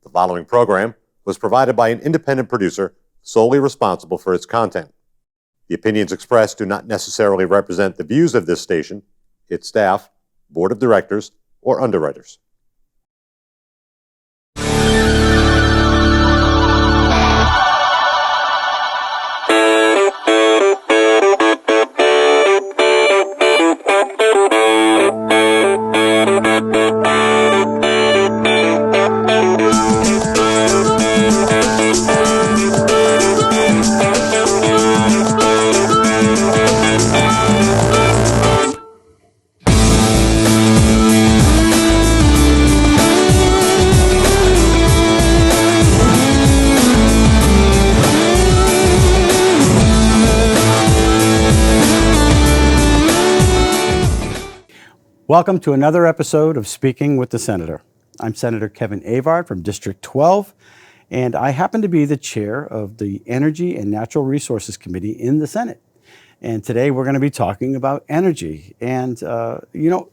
The following program was provided by an independent producer solely responsible for its content. The opinions expressed do not necessarily represent the views of this station, its staff, board of directors, or underwriters. Welcome to another episode of Speaking with the Senator. I'm Senator Kevin Avard from District 12, and I happen to be the chair of the Energy and Natural Resources Committee in the Senate. And today we're going to be talking about energy. And,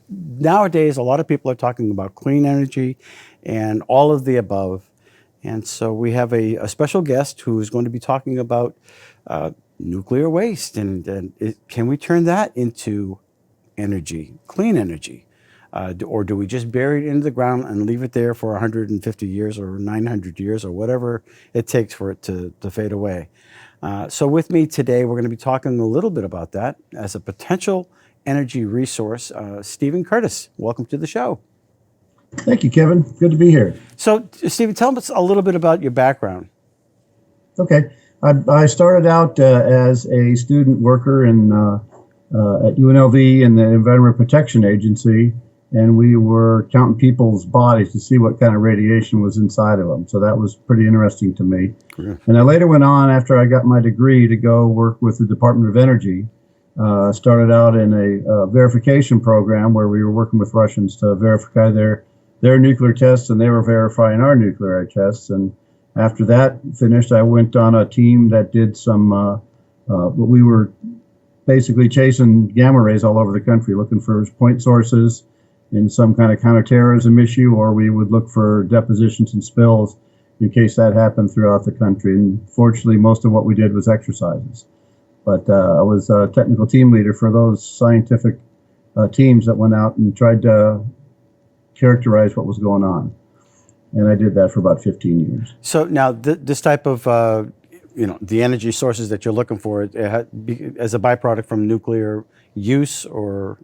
nowadays a lot of people are talking about clean energy and all of the above. And so we have a special guest who is going to be talking about nuclear waste. And can we turn that into energy, clean energy, or do we just bury it into the ground and leave it there for 150 years or 900 years or whatever it takes for it to fade away? So with me today, we're going to be talking a little bit about that as a potential energy resource. Stephen Curtis, welcome to the show. Thank you, Kevin. Good to be here. So, Stephen, tell us a little bit about your background. Okay. I started out as a student worker at UNLV and the Environmental Protection Agency, and we were counting people's bodies to see what kind of radiation was inside of them. So that was pretty interesting to me. Yeah. And I later went on, after I got my degree, to go work with the Department of Energy. Started out in a verification program where we were working with Russians to verify their nuclear tests, and they were verifying our nuclear tests. And after that finished, I went on a team that did some, we were basically chasing gamma rays all over the country, looking for point sources in some kind of counterterrorism issue, or we would look for depositions and spills in case that happened throughout the country. And fortunately, most of what we did was exercises. But I was a technical team leader for those scientific teams that went out and tried to characterize what was going on. And I did that for about 15 years. So now this type of the energy sources that you're looking for as a byproduct from nuclear use, or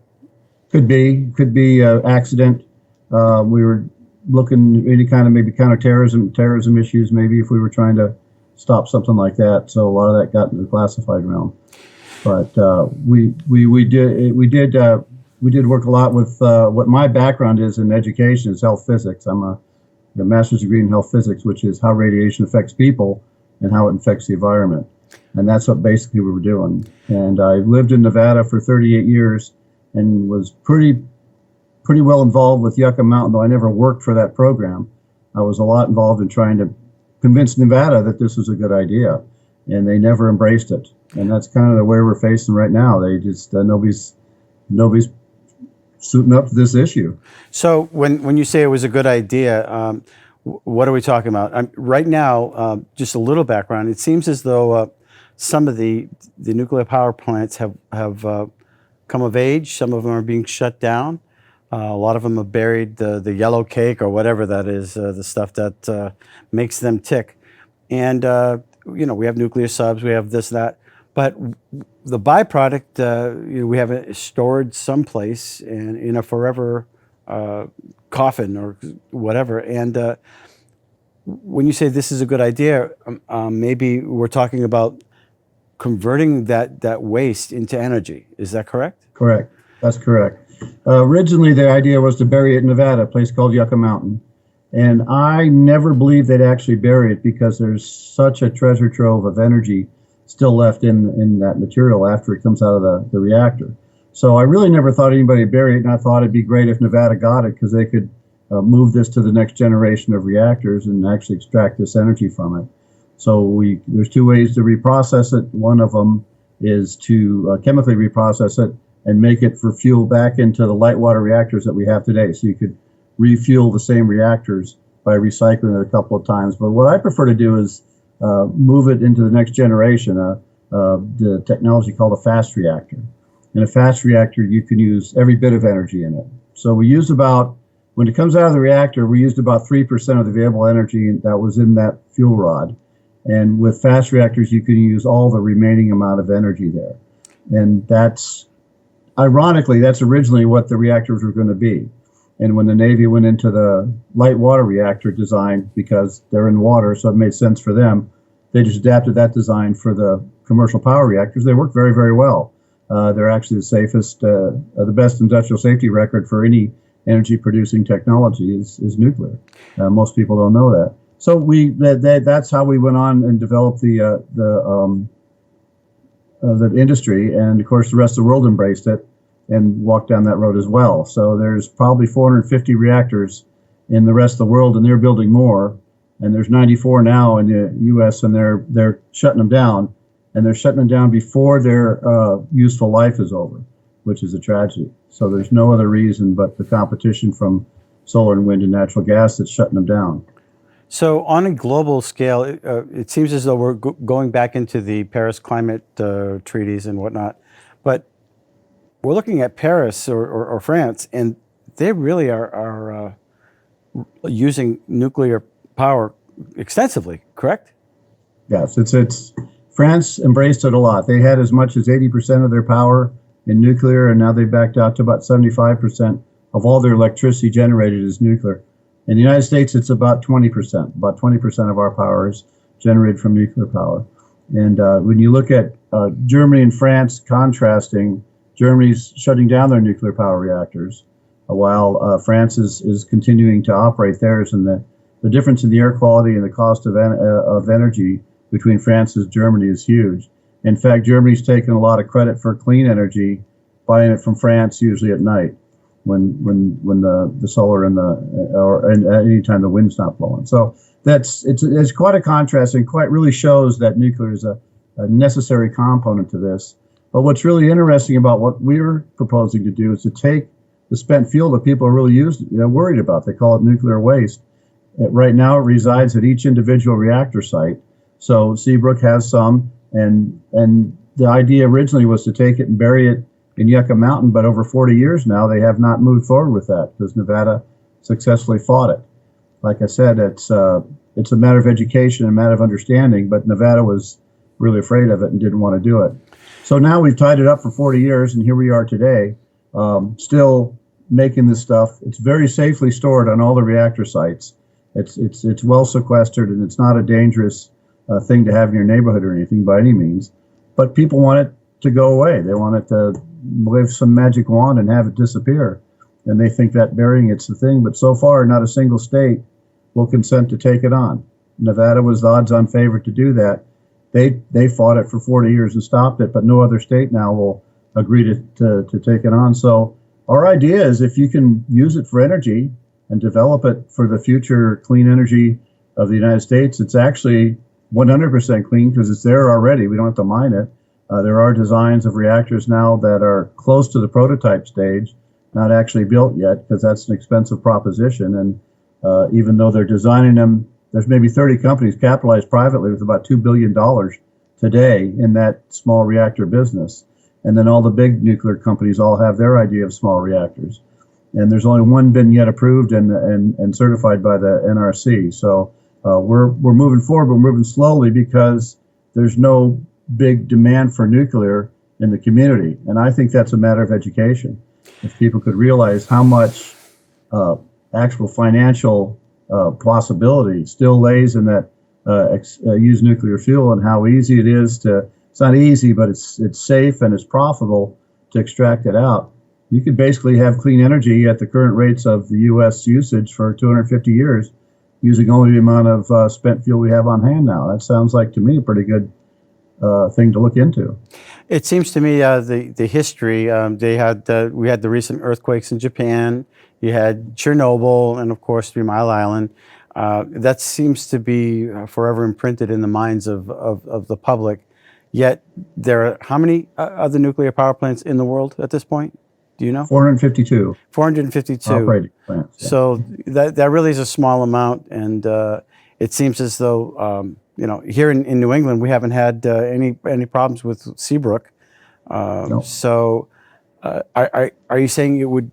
could be accident. We were looking any kind of maybe terrorism issues, maybe if we were trying to stop something like that. So a lot of that got into the classified realm. But we did work a lot with what my background is in education is health physics. I'm a master's degree in health physics, which is how radiation affects people and how it affects the environment. And that's what basically we were doing. And I lived in Nevada for 38 years and was pretty well involved with Yucca Mountain, though I never worked for that program. I was a lot involved in trying to convince Nevada that this was a good idea, and they never embraced it. And that's kind of the way we're facing right now. They just, nobody's suiting up to this issue. So when you say it was a good idea, what are we talking about? Right now, just a little background. It seems as though some of the nuclear power plants have come of age. Some of them are being shut down. A lot of them have buried the yellow cake or whatever that is, the stuff that makes them tick. And we have nuclear subs. We have this, that. But the byproduct, we have it stored someplace in a forever coffin or whatever. And when you say this is a good idea, maybe we're talking about converting that waste into energy. Is that correct? Correct. That's correct. Originally, the idea was to bury it in Nevada, a place called Yucca Mountain. And I never believed they'd actually bury it because there's such a treasure trove of energy still left in that material after it comes out of the reactor. So I really never thought anybody would bury it, and I thought it'd be great if Nevada got it because they could move this to the next generation of reactors and actually extract this energy from it. So there's two ways to reprocess it. One of them is to chemically reprocess it and make it for fuel back into the light water reactors that we have today. So you could refuel the same reactors by recycling it a couple of times. But what I prefer to do is move it into the next generation, the technology called a fast reactor. In a fast reactor, you can use every bit of energy in it. So we use about, when it comes out of the reactor, we used about 3% of the available energy that was in that fuel rod. And with fast reactors, you can use all the remaining amount of energy there. And that's, ironically, that's originally what the reactors were going to be. And when the Navy went into the light water reactor design, because they're in water, so it made sense for them, they just adapted that design for the commercial power reactors. They work very, very well. They're actually the safest, the best industrial safety record for any energy producing technology is nuclear. Most people don't know that. So that's how we went on and developed the industry, and of course the rest of the world embraced it and walked down that road as well. So there's probably 450 reactors in the rest of the world, and they're building more. And there's 94 now in the U.S., and they're shutting them down, and they're shutting them down before their useful life is over, which is a tragedy. So there's no other reason but the competition from solar and wind and natural gas that's shutting them down. So on a global scale, it seems as though we're going back into the Paris climate treaties and whatnot, but we're looking at Paris or France, and they really are using nuclear power extensively, correct? Yes, it's France embraced it a lot. They had as much as 80% of their power in nuclear, and now they backed out to about 75% of all their electricity generated is nuclear. In the United States, it's about 20%. About 20% of our power is generated from nuclear power. And when you look at Germany and France contrasting, Germany's shutting down their nuclear power reactors, while France is continuing to operate theirs. And the difference in the air quality and the cost of energy between France and Germany is huge. In fact, Germany's taken a lot of credit for clean energy, buying it from France usually at night, when the solar and any time the wind's not blowing. So it's quite a contrast, and quite really shows that nuclear is a necessary component to this. But what's really interesting about what we're proposing to do is to take the spent fuel that people are really worried about. They call it nuclear waste. Right now, it resides at each individual reactor site. So Seabrook has some, and the idea originally was to take it and bury it in Yucca Mountain, but over 40 years now, they have not moved forward with that because Nevada successfully fought it. Like I said, it's a matter of education, a matter of understanding, but Nevada was really afraid of it and didn't want to do it. So now we've tied it up for 40 years, and here we are today, still making this stuff. It's very safely stored on all the reactor sites. It's well sequestered, and it's not a dangerous thing to have in your neighborhood or anything by any means. But people want it to go away. They want it to wave some magic wand and have it disappear. And they think that burying it's the thing. But so far, not a single state will consent to take it on. Nevada was the odds-on favorite to do that. They fought it for 40 years and stopped it, but no other state now will agree to take it on. So our idea is if you can use it for energy and develop it for the future clean energy of the United States, it's actually 100% clean because it's there already. We don't have to mine it. There are designs of reactors now that are close to the prototype stage, not actually built yet because that's an expensive proposition. And even though they're designing them, there's maybe 30 companies capitalized privately with about $2 billion today in that small reactor business. And then all the big nuclear companies all have their idea of small reactors. And there's only one been yet approved and certified by the NRC. So we're moving forward, but we're moving slowly because there's no big demand for nuclear in the community. And I think that's a matter of education. If people could realize how much actual financial possibility still lays in that use nuclear fuel, and how easy it is to, it's not easy, but it's safe and it's profitable to extract it out. You could basically have clean energy at the current rates of the U.S. usage for 250 years using only the amount of spent fuel we have on hand now. That sounds like, to me, a pretty good thing to look into. It seems to me the history, we had the recent earthquakes in Japan, you had Chernobyl, and of course 3 Mile Island. That seems to be forever imprinted in the minds of the public. Yet there are how many other nuclear power plants in the world at this point? Do you know? 452 452 operating plants. Yeah. So that really is a small amount, and it seems as though here in New England we haven't had any problems with Seabrook. No. So are you saying it would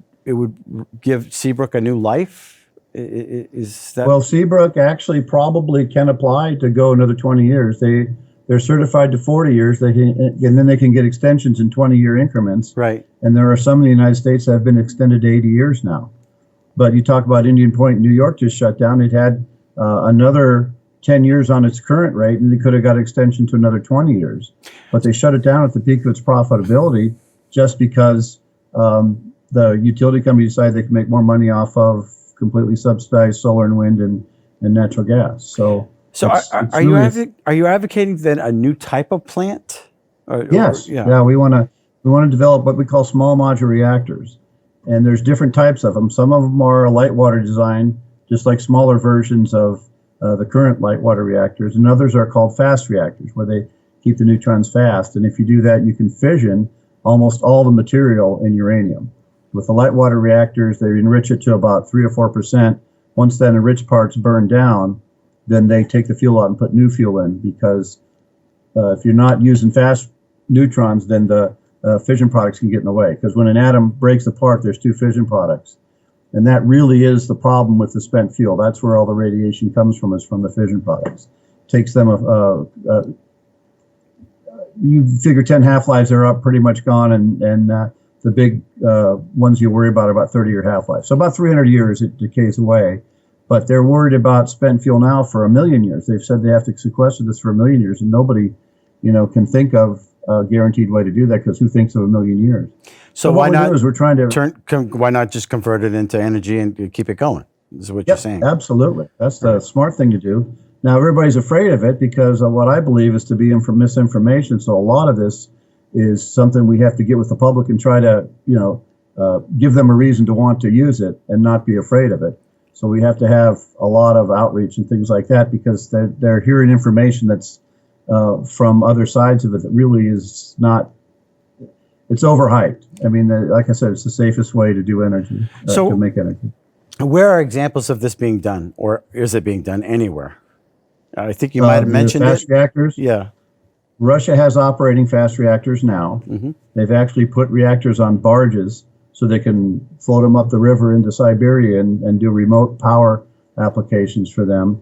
give Seabrook a new life? Is that Well, Seabrook actually probably can apply to go another 20 years. They're certified to 40 years. And then they can get extensions in 20-year increments. right? And there are some in the United States that have been extended to 80 years now. But you talk about Indian Point, New York just shut down. It had another 10 years on its current rate, and they could have got extension to another 20 years. But they shut it down at the peak of its profitability just because the utility company decided they could make more money off of completely subsidized solar and wind and natural gas. So are you advocating then a new type of plant? Yes. Yeah. We want to develop what we call small modular reactors, and there's different types of them. Some of them are light water design, just like smaller versions of the current light water reactors, and others are called fast reactors, where they keep the neutrons fast. And if you do that, you can fission almost all the material in uranium. With the light water reactors, they enrich it to about 3 or 4%. Once that enriched part's burned down, then they take the fuel out and put new fuel in, because if you're not using fast neutrons, then the fission products can get in the way. Because when an atom breaks apart, there's two fission products. And that really is the problem with the spent fuel. That's where all the radiation comes from, is from the fission products. Takes them, you figure 10 half-lives are up, pretty much gone, and the big ones you worry about are about 30-year half-life. So about 300 years it decays away. But they're worried about spent fuel now for 1 million years. They've said they have to sequester this for 1 million years, and nobody, can think of a guaranteed way to do that, because who thinks of 1 million years? So why why not? We're trying to Why not just convert it into energy and keep it going? Is what you're saying? Absolutely. That's the smart thing to do. Now everybody's afraid of it because of what I believe is to be misinformation. So a lot of this is something we have to get with the public and try to, give them a reason to want to use it and not be afraid of it. So we have to have a lot of outreach and things like that, because they're hearing information that's from other sides of it that really is not. It's overhyped. I mean, like I said, it's the safest way to do energy, to make energy. Where are examples of this being done, or is it being done anywhere? I think you might have mentioned fast reactors. Yeah. Russia has operating fast reactors now. Mm-hmm. They've actually put reactors on barges so they can float them up the river into Siberia and do remote power applications for them.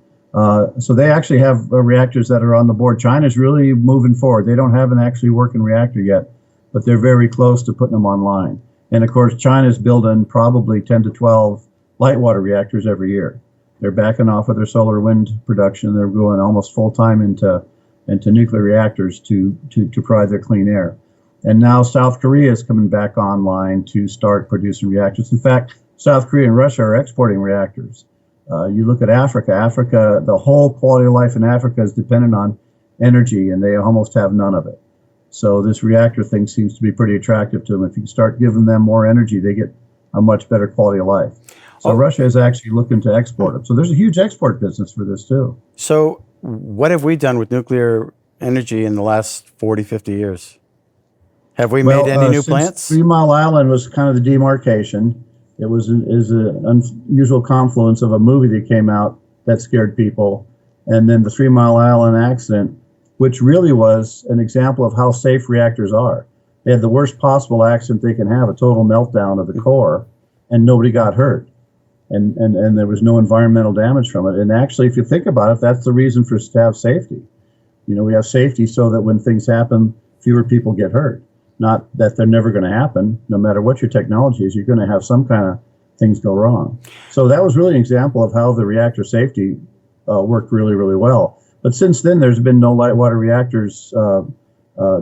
So they actually have reactors that are on the board. China's really moving forward. They don't have an actually working reactor yet, but they're very close to putting them online. And of course, China's building probably 10 to 12 light water reactors every year. They're backing off of their solar wind production. They're going almost full time into nuclear reactors to provide their clean air. And now South Korea is coming back online to start producing reactors. In fact, South Korea and Russia are exporting reactors. You look at Africa, the whole quality of life in Africa is dependent on energy, and they almost have none of it. So this reactor thing seems to be pretty attractive to them. If you start giving them more energy, they get a much better quality of life. So Russia is actually looking to export it. So there's a huge export business for this too. So what have we done with nuclear energy in the last 40, 50 years? Have we made any new plants? 3 Mile Island was kind of the demarcation. It was an unusual confluence of a movie that came out that scared people, and then the 3 Mile Island accident, which really was an example of how safe reactors are. They had the worst possible accident they can have, a total meltdown of the core, and nobody got hurt. And there was no environmental damage from it. And actually, if you think about it, that's the reason for us to have safety. We have safety so that when things happen, fewer people get hurt. Not that they're never going to happen. No matter what your technology is, you're going to have some kind of things go wrong. So that was really an example of how the reactor safety worked really, really well. But since then, there's been no light water reactors.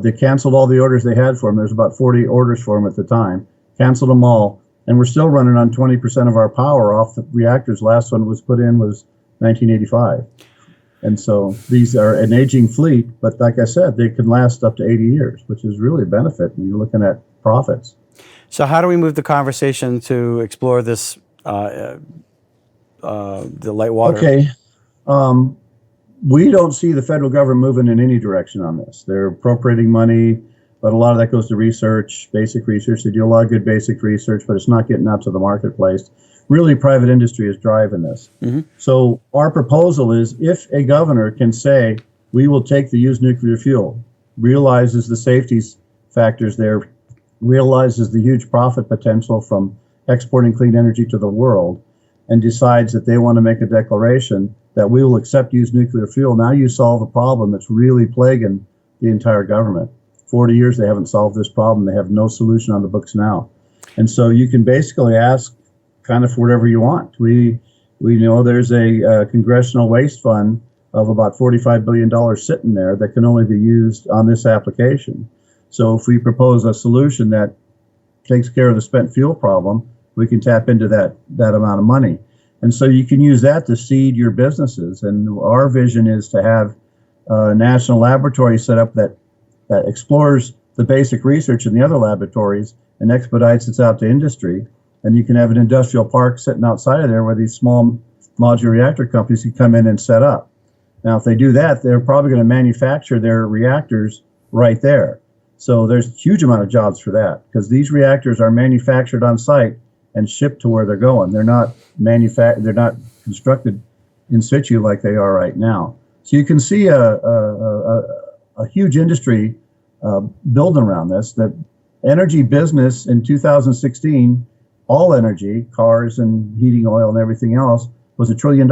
They canceled all the orders they had for them. There's about 40 orders for them at the time. Canceled them all. And we're still running on 20% of our power off the reactors. Last one was put in was 1985. And so these are an aging fleet, but like I said, they can last up to 80 years, which is really a benefit when you're looking at profits. So how do we move the conversation to explore this, the light water? Okay. We don't see the federal government moving in any direction on this. They're appropriating money, but a lot of that goes to research, basic research. They do a lot of good basic research, but it's not getting out to the marketplace. Really, private industry is driving this. So our proposal is if a governor can say, we will take the used nuclear fuel, realizes the safety factors there, realizes the huge profit potential from exporting clean energy to the world, and decides that they want to make a declaration that we will accept used nuclear fuel, now you solve a problem that's really plaguing the entire government. 40 years they haven't solved this problem. They have no solution on the books now. And so you can basically ask kind of for whatever you want. We know there's a congressional waste fund of about $45 billion sitting there that can only be used on this application. So if we propose a solution that takes care of the spent fuel problem, we can tap into that amount of money. And so you can use that to seed your businesses. And our vision is to have a national laboratory set up that explores the basic research in the other laboratories and expedites it out to industry. And you can have an industrial park sitting outside of there where these small modular reactor companies can come in and set up. Now, if they do that, they're probably going to manufacture their reactors right there. So there's a huge amount of jobs for that because these reactors are manufactured on site and shipped to where they're going. They're not they're not constructed in situ like they are right now. So you can see a huge industry building around this. The energy business in 2016, all energy, cars and heating oil and everything else, was $1 trillion.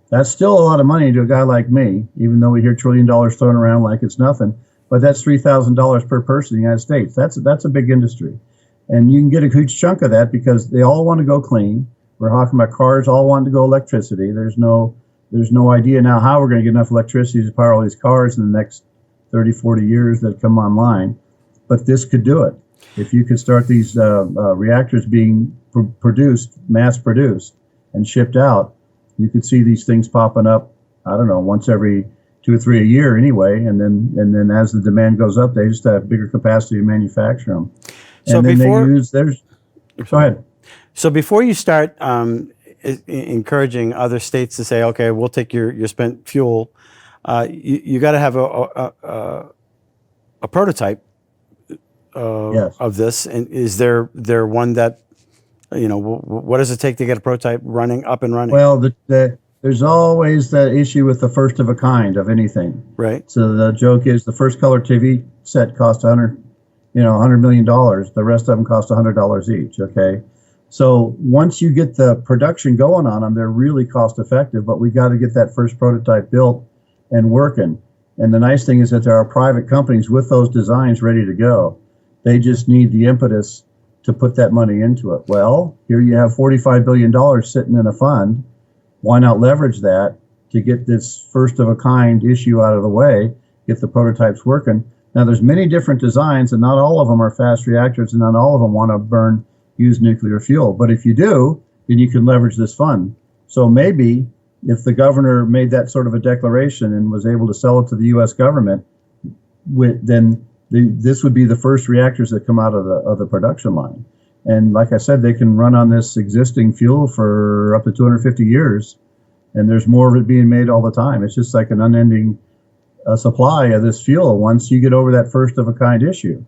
That's still a lot of money to a guy like me, even though we hear $1 trillion thrown around like it's nothing. But that's $3,000 per person in the United States. That's a big industry. And you can get a huge chunk of that because they all want to go clean. We're talking about cars all want to go electricity. There's no idea now how we're going to get enough electricity to power all these cars in the next 30, 40 years that come online. But this could do it. If you could start these reactors being produced, mass produced, and shipped out, you could see these things popping up, I don't know, once every 2 or 3 a year anyway. And then as the demand goes up, they just have bigger capacity to manufacture them. So and then before, they use theirs. Go ahead. So before you start encouraging other states to say, okay, we'll take your spent fuel, you got to have a prototype Yes. of this. And is there one that, what does it take to get a prototype up and running? Well, there's always that issue with the first of a kind of anything. Right. So the joke is the first color TV set cost $100 million. The rest of them cost $100 each. Okay. So once you get the production going on them, they're really cost effective, but we got to get that first prototype built and working. And the nice thing is that there are private companies with those designs ready to go. They just need the impetus to put that money into it. Well, here you have $45 billion sitting in a fund. Why not leverage that to get this first of a kind issue out of the way, get the prototypes working? Now, there's many different designs, and not all of them are fast reactors, and not all of them want to burn used nuclear fuel. But if you do, then you can leverage this fund. So maybe if the governor made that sort of a declaration and was able to sell it to the U.S. government, this would be the first reactors that come out of the production line. And like I said, they can run on this existing fuel for up to 250 years, and there's more of it being made all the time. It's just like an unending supply of this fuel once you get over that first of a kind issue.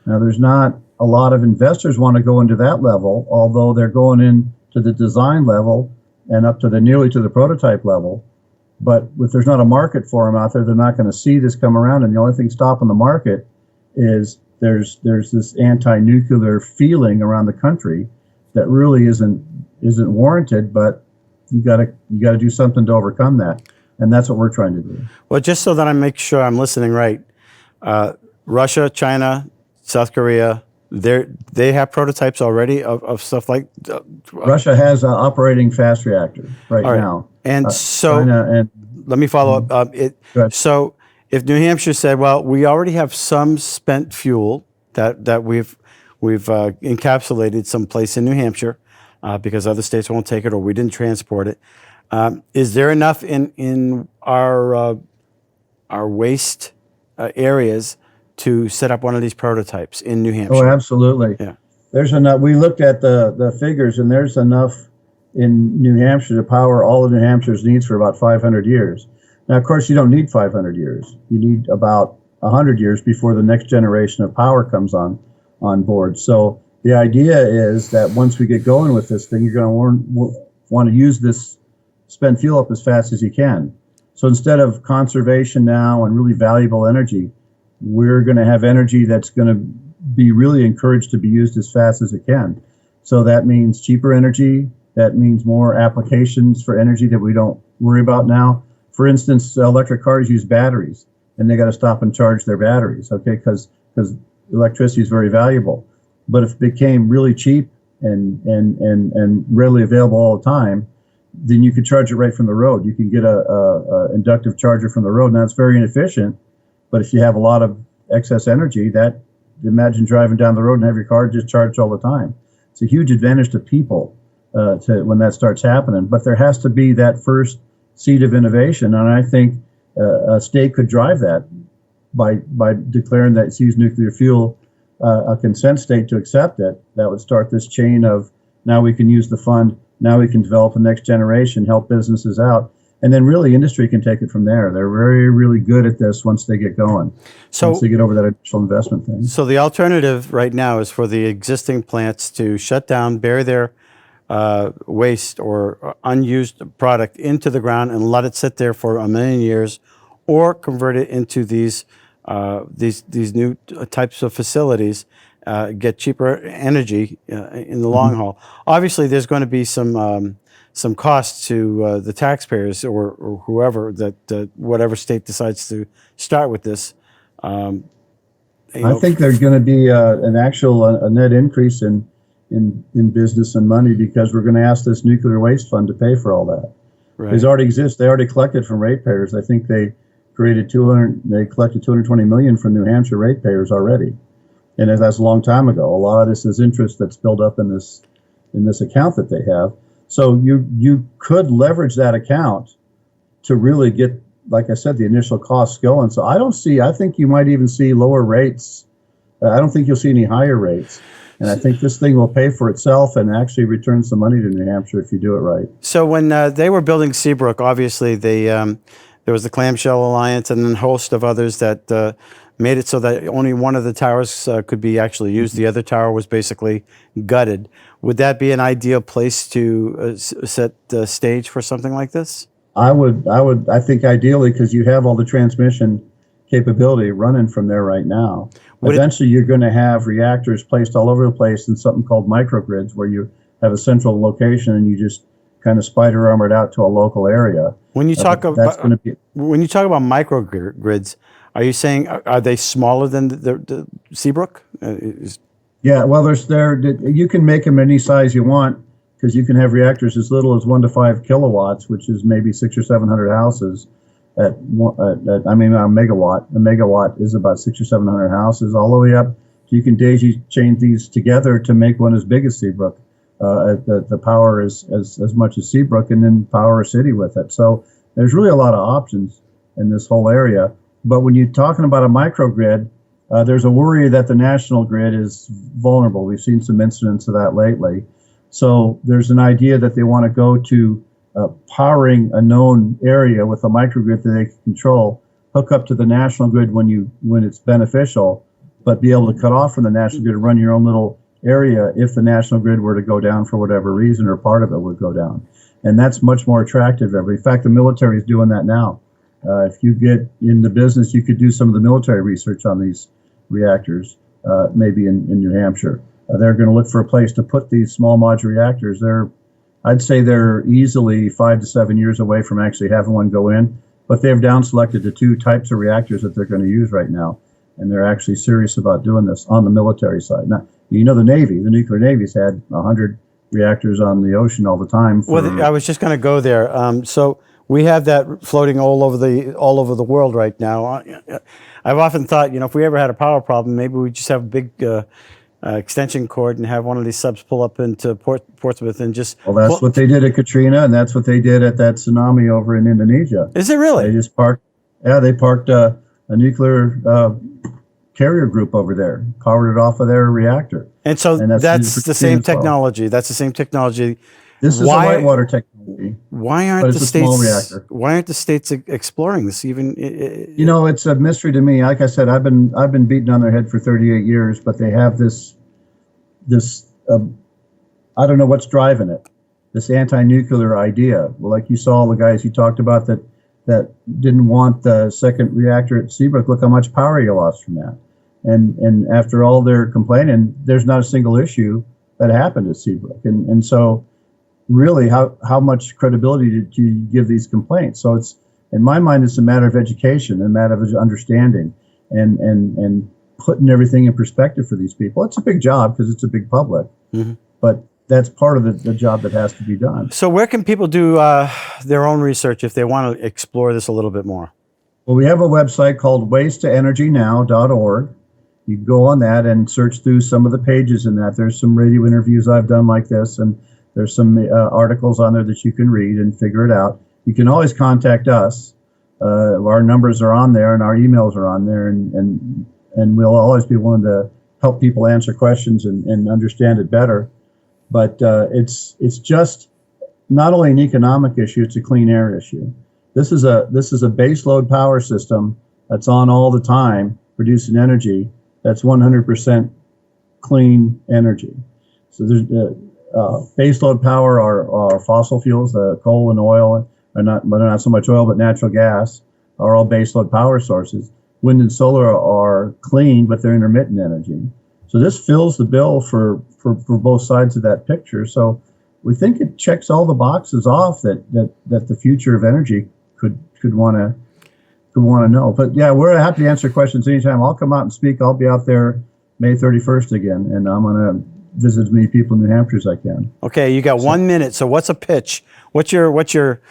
Now, there's not a lot of investors want to go into that level, although they're going into the design level and up to nearly to the prototype level. But if there's not a market for them out there, they're not going to see this come around. And the only thing stopping the market is there's this anti-nuclear feeling around the country that really isn't warranted. But you got to do something to overcome that, and that's what we're trying to do. Well, just so that I make sure I'm listening right, Russia, China, South Korea, they have prototypes already of stuff like. Russia has an operating fast reactor right now, and so China and let me follow up. So if New Hampshire said, "Well, we already have some spent fuel that we've encapsulated someplace in New Hampshire because other states won't take it or we didn't transport it," is there enough in our waste areas to set up one of these prototypes in New Hampshire? Oh, absolutely. Yeah. There's enough. We looked at the figures, and there's enough in New Hampshire to power all of New Hampshire's needs for about 500 years. Now, of course, you don't need 500 years. You need about 100 years before the next generation of power comes on board. So the idea is that once we get going with this thing, you're going to want to use this, spend fuel up as fast as you can. So instead of conservation now and really valuable energy, we're going to have energy that's going to be really encouraged to be used as fast as it can. So that means cheaper energy. That means more applications for energy that we don't worry about now. For instance, electric cars use batteries, and they got to stop and charge their batteries, okay, because electricity is very valuable. But if it became really cheap and readily available all the time, then you could charge it right from the road. You can get a inductive charger from the road. Now, it's very inefficient, but if you have a lot of excess energy, that imagine driving down the road and have your car just charged all the time. It's a huge advantage to people when that starts happening. But there has to be that first seed of innovation, and I think a state could drive that by declaring that it's used nuclear fuel, a consent state to accept it. That would start this chain of, now we can use the fund, now we can develop the next generation, help businesses out, and then really industry can take it from there. They're very, really good at this once they get going, once they get over that initial investment thing. So the alternative right now is for the existing plants to shut down, bury their waste or unused product into the ground and let it sit there for a million years, or convert it into these new types of facilities, get cheaper energy in the long haul. Obviously, there's going to be some costs to the taxpayers or whoever that whatever state decides to start with this. I think there's going to be a net increase in business and money, because we're going to ask this nuclear waste fund to pay for all that. Right. It already exists. They already collected from ratepayers. I think they collected $220 million from New Hampshire ratepayers already, and that's a long time ago. A lot of this is interest that's built up in this account that they have. So you could leverage that account to really get, like I said, the initial costs going. So I think you might even see lower rates. I don't think you'll see any higher rates. And I think this thing will pay for itself and actually return some money to New Hampshire if you do it right. So when they were building Seabrook, obviously there was the Clamshell Alliance and a host of others that made it so that only one of the towers could be actually used. The other tower was basically gutted. Would that be an ideal place to set the stage for something like this? I think ideally, because you have all the transmission capability running from there right now. Eventually, you're going to have reactors placed all over the place in something called microgrids, where you have a central location and you just kind of spider armor it out to a local area. When you talk about microgrids, are you saying are they smaller than the Seabrook? Yeah, well, you can make them any size you want, because you can have reactors as little as 1 to 5 kilowatts, which is maybe 600 or 700 houses. A megawatt. A megawatt is about 600 or 700 houses, all the way up. So you can daisy chain these together to make one as big as Seabrook. The power is as much as Seabrook, and then power a city with it. So there's really a lot of options in this whole area. But when you're talking about a microgrid, there's a worry that the national grid is vulnerable. We've seen some incidents of that lately. So there's an idea that they want to go to powering a known area with a microgrid that they can control, hook up to the national grid when it's beneficial, but be able to cut off from the national grid and run your own little area if the national grid were to go down for whatever reason, or part of it would go down. And that's much more attractive. In fact, the military is doing that now. If you get in the business, you could do some of the military research on these reactors, maybe in New Hampshire. They're going to look for a place to put these small modular reactors. I'd say they're easily 5 to 7 years away from actually having one go in, but they've down selected the 2 types of reactors that they're going to use right now, and they're actually serious about doing this on the military side. Now, the Navy, the nuclear Navy's had 100 reactors on the ocean all the time. Well, I was just going to go there. So we have that floating all over the world right now. I've often thought, if we ever had a power problem, maybe we just have a big extension cord and have one of these subs pull up into Portsmouth and just... Well, that's what they did at Katrina, and that's what they did at that tsunami over in Indonesia. Is it really? They just parked a nuclear carrier group over there, powered it off of their reactor. And so that's the same technology. That's the same technology. This is a whitewater technology. Why But aren't it's the a small states? reactor. Why aren't the states exploring this? Even You know, it's a mystery to me. Like I said, I've been beaten on their head for 38 years, but they have this I don't know what's driving it. This anti-nuclear idea. Well, like you saw the guys you talked about that didn't want the second reactor at Seabrook. Look how much power you lost from that. And after all their complaining, there's not a single issue that happened at Seabrook. And so really, how much credibility do you give these complaints? So it's, in my mind, it's a matter of education, a matter of understanding, and putting everything in perspective for these people. It's a big job because it's a big public, but that's part of the job that has to be done. So where can people do their own research if they want to explore this a little bit more? Well, we have a website called wastetoenergynow.org. You can go on that and search through some of the pages in that. There's some radio interviews I've done like this, and there's some articles on there that you can read and figure it out. You can always contact us. Our numbers are on there and our emails are on there, and we'll always be willing to help people answer questions and understand it better. But it's just not only an economic issue; it's a clean air issue. This is a base load power system that's on all the time, producing energy that's 100% clean energy. So there's base load power are fossil fuels, the coal and oil, are not so much oil, but natural gas are all base load power sources. Wind and solar are clean, but they're intermittent energy. So this fills the bill for both sides of that picture. So we think it checks all the boxes off that the future of energy could want to know. But yeah, we're happy to answer questions anytime. I'll come out and speak. I'll be out there May 31st again, and I'm going to visit as many people in New Hampshire as I can. Okay, you got 1 minute. So what's a pitch? What's your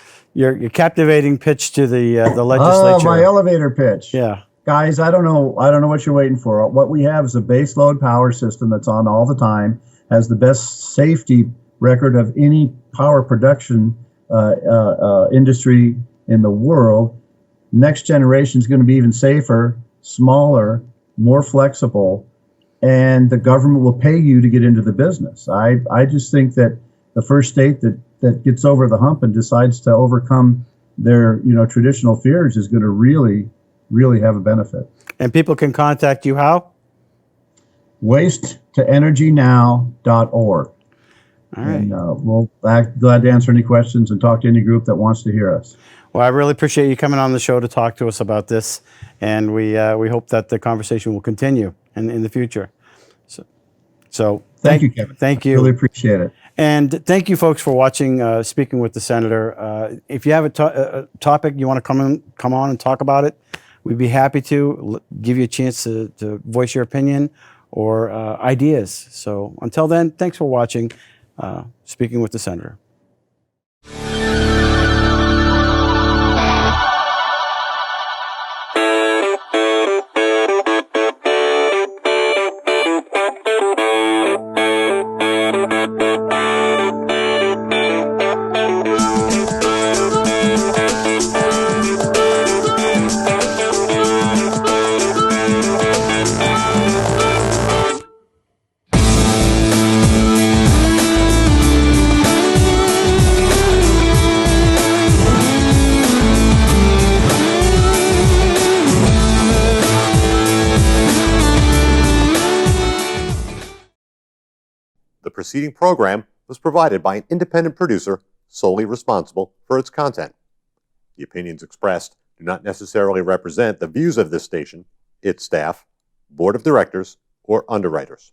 captivating pitch to the legislature? Oh, my elevator pitch. Yeah. Guys, I don't know what you're waiting for. What we have is a base load power system that's on all the time, has the best safety record of any power production industry in the world. Next generation is going to be even safer, smaller, more flexible, and the government will pay you to get into the business. I just think that the first state that gets over the hump and decides to overcome their traditional fears is going to really have a benefit. And people can contact you how? wastetoenergynow.org. All right. And we'll be glad to answer any questions and talk to any group that wants to hear us. Well, I really appreciate you coming on the show to talk to us about this, and we hope that the conversation will continue in the future. So thank you, Kevin. Thank you. Really appreciate it. And thank you, folks, for watching Speaking with the Senator. If you have a topic you want to come on and talk about it, we'd be happy to give you a chance to voice your opinion or ideas. So until then, thanks for watching Speaking with the Senator. The preceding program was provided by an independent producer solely responsible for its content. The opinions expressed do not necessarily represent the views of this station, its staff, board of directors, or underwriters.